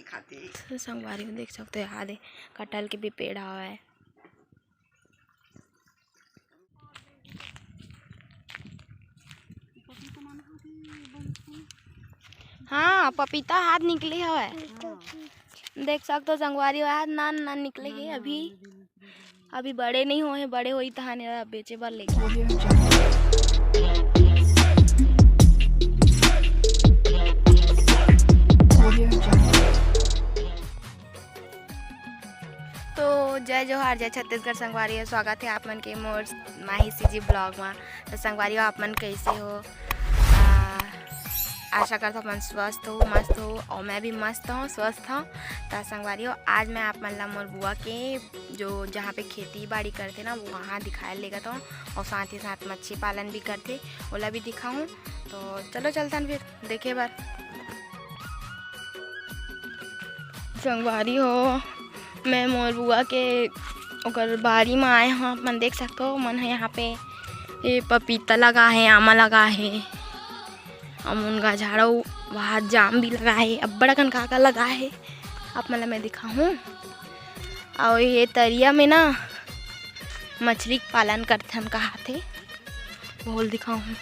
खाते। तो संगवारी को देख सकते हो, आधे कटहल के भी पेड़ हुआ है। हाँ पपीता हाथ निकले है, देख सकते हो संगवारी हाथ ना ना निकले है। अभी बड़े नहीं हुए, बड़े हुई तो बेचे बर लेके। तो जय जोहार, जय छत्तीसगढ़ संगवारी। स्वागत है आप मन के मोर माही सीजी ब्लॉग में। तो संगवारी आप मन कैसे हो? आशा करता हूँ अपन स्वस्थ हो, मस्त हो, और मैं भी मस्त हूँ, स्वस्थ हूँ। तो संगवारी आज मैं आप मन ला मोर बुआ के जो जहाँ पे खेती बाड़ी करते ना, वो वहाँ दिखाए लेगा तो, और साथ ही साथ मच्छी पालन भी करते, ओला भी दिखाऊँ। तो चलो चलता फिर देखे बार। संगवारी हो, मैं मोर बुआ के ओकर बाड़ी में आए हैं। अपन देख सकते हो मन है यहाँ पे ये पपीता लगा है, आमा लगा है, और मुनगा झाड़ा, वहाँ जाम भी लगा है, अब बड़ा कन काका लगा है। आप मतलब मैं दिखाऊँ। और ये तरिया में ना मछली पालन करते हम, कहा थे बोल दिखाऊँ।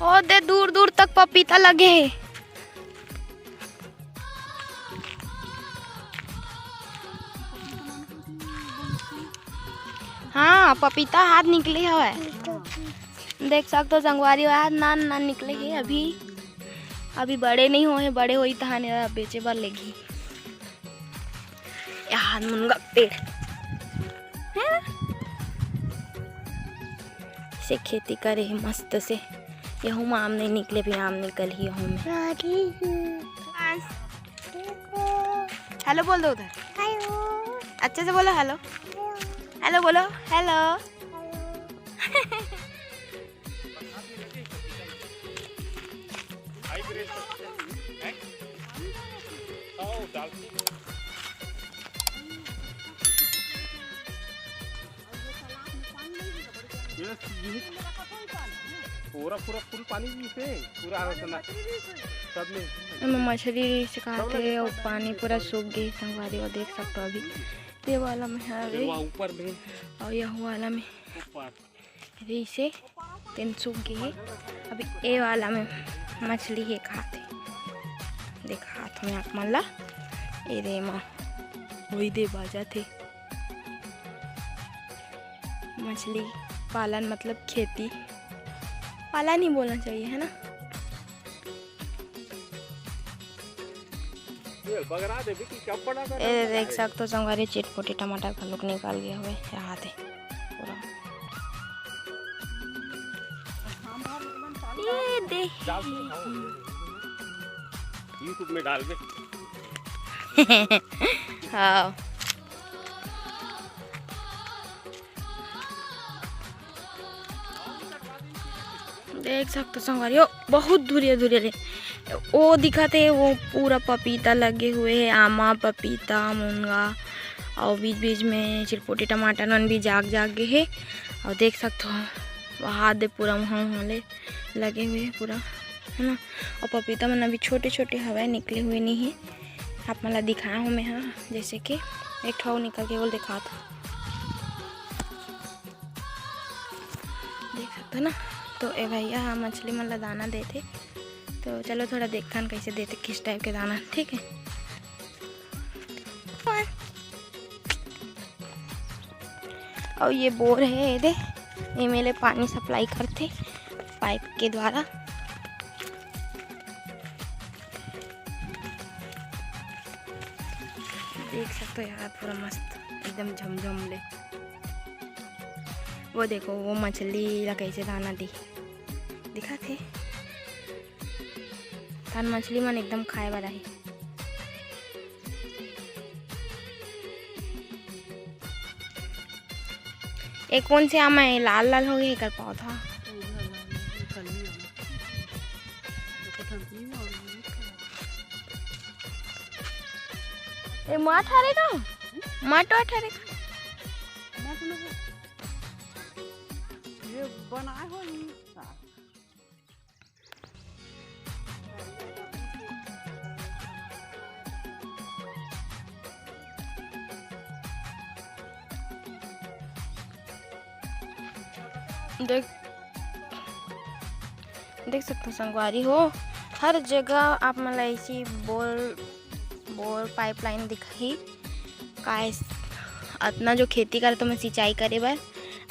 और दे दूर दूर तक पपीता लगे है। हाँ पपीता हाथ निकले है, देख सकते हो संगवारी हाथ ना ना निकले है। अभी बड़े नहीं हुए, बड़े हुई तो बेचे बर लेगी। यहाँ मुनगा पेड़ से खेती करे है मस्त से। यहूँ में आम नहीं निकले, भी आम निकल ही यहूँ में। हेलो बोल दो उधर, अच्छे से बोलो हेलो। हेलो बोलो, हेलो। पूरा फुल पानी से पूरा सब में मछली सिखाते और पानी पूरा सूख गई संगवारी। और देख सकते हो अभी ये वाला में है ऊपर में, और यह वाला में से तीन सूख गई है। अभी ये वाला में मछली है खाते, देख हाथ में आप मन ला ये रे माँ वही दे बाजा थे। मछली पालन मतलब खेती पालन ही बोलना चाहिए, है ना। ये देख सकते हो संगवारी चिटपुटी टमाटर का लुक निकाल गया हुए यहाँ थे पूरा। ये देख यूट्यूब में डाल दे। हाँ देख सकते हो संगवारी बहुत दूरिया दूरिया वो दिखाते, वो पूरा पपीता लगे हुए है, आमा पपीता मुनगा, और बीच बीच में चिरपोटी टमाटर मन भी जाग गए है। और देख सकते हो वहाँ दे पूरा वहाँ वाले लगे हुए है पूरा, है ना। और पपीता मन अभी छोटे छोटे हवा निकले हुए नहीं है। आप मला दिखाया हूँ मैं, हाँ जैसे कि एक ठो निकल के बोल दिखा था, देख सकते हो ना। तो ए भैया हाँ मछली मन ला दाना देते, तो चलो थोड़ा देखता कैसे देते, किस टाइप के दाना, ठीक है। और ये बोर है, ये दे ये मेरे पानी सप्लाई करते पाइप के द्वारा। देख सकते हो यार पूरा मस्त एकदम झमझम ले। वो देखो वो मछली ला कैसे दाना दी दिखा थे, थान मछली मन एकदम खाए वाला है। एक कौन से आम है लाल लाल हो गए कर पौधा, ये माठ हरे का माठ ठहरे का ये बनाए हो ही। हाँ। देख देख सकते हो संगवारी हो, हर जगह आप मतलब ऐसी बोर पाइपलाइन दिखाई काहे अपना जो खेती करे तो मैं सिंचाई करे बर।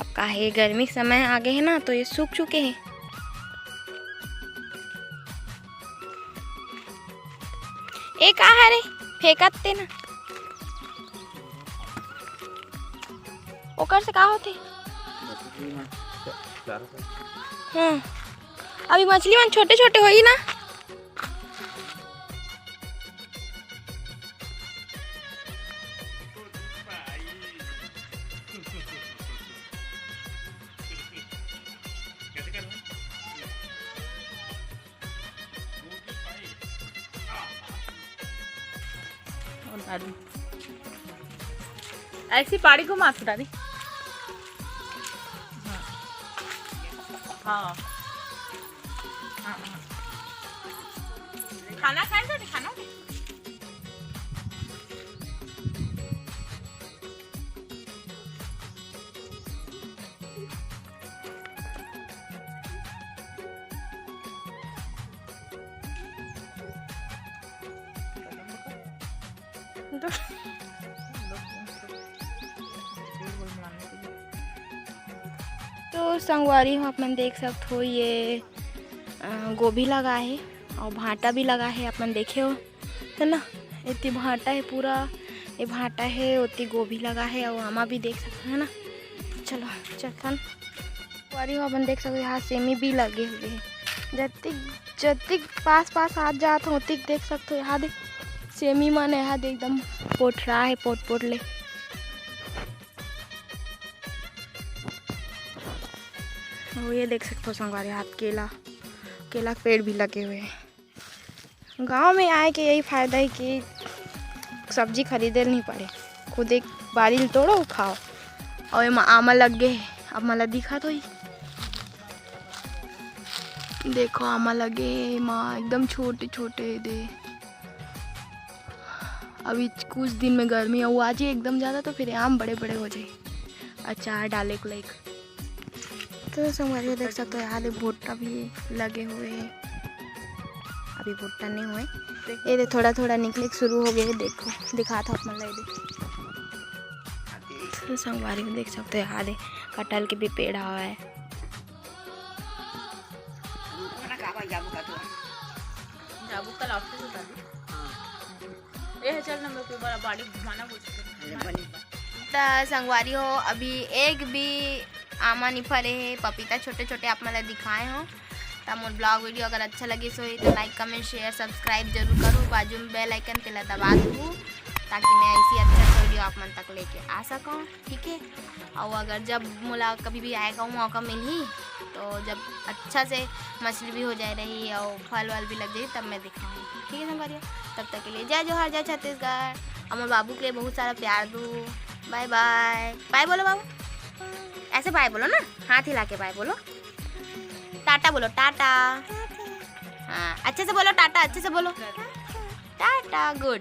अब काहे गर्मी के समय आ गए हैं ना तो ये सूख चुके हैं। ए का है रे फेंकते ना ओकर से का होते। हाँ अभी मछली मन छोटे छोटे होई ना। ऐसी पाड़ी को मार दादी। हाँ खाना खाए दादी खाना। तो संगवारी हो अपन देख सकते हो ये गोभी लगा है और भाटा भी लगा है। अपन देखे हो है ना, इतनी भाटा है पूरा, ये भाटा है उतनी गोभी लगा है और आमा भी देख सकते हो है ना। चलो चलन संगवारी हो अपन देख सकते हो यहाँ सेमी भी लगे हुए हैं। जतिक पास हाथ जात हो उतिक देख सकते हो। यहाँ देख सेमी मन यहाँ देख एकदम पोठरा है पोट ले। और ये देख सकते हो संगवारी हाथ केला के पेड़ भी लगे हुए हैं। गांव में आए के यही फायदा है कि सब्जी खरीदे नहीं पड़े, खुद एक बारी तोड़ो खाओ। और ये आमा लग गए अब मला दिखा तो ही देखो आमा लगे माँ एकदम छोटे छोटे दे। अभी कुछ दिन में गर्मी है आज ही एकदम ज़्यादा तो फिर आम बड़े बड़े हो जाए अचार डाले को लाइक। तो संगवारी देख सकते हो यहाँ भुट्टा भी लगे हुए हैं। अभी भुट्टा नहीं हुए ये दे थोड़ा थोड़ा निकले शुरू हो गए। देखो दिखा था अपना ले दे। तो संगवारी में देख सकते हो यहाँ दे कटहल के भी पेड़ हुआ है। जाबू कल ऑफिस होता है। ये चल ना मेरे को बड़ा बाड़ी घुमाना बोलते। संगवारी हो अभी एक भी आमा नहीं फले है, पपीता छोटे छोटे आप मतलब दिखाए हो। तो मोर ब्लॉग वीडियो अगर अच्छा लगे सो तो लाइक कमेंट शेयर सब्सक्राइब जरूर करूँ। बाजू में बेल आइकन पे दबा दूँ ताकि मैं ऐसी अच्छा वीडियो आप मन तक लेके आ सकूँ। ठीक है, और अगर जब मुला कभी भी आएगा मौका मिली तो जब अच्छा से मछली भी हो जाए रही और फल वल भी लग जाए तब मैं दिखाऊँ। ठीक है संगवारी, तब तक के लिए जय जोहार जय छत्तीसगढ़। अमर बाबू के लिए बहुत सारा प्यार दूँ। बाय बाय बाय बोलो बाबू, ऐसे बाय बोलो ना, हाथ हिला के बाय बोलो। टाटा बोलो टाटा। हाँ अच्छे से बोलो टाटा, अच्छे से बोलो टाटा। गुड।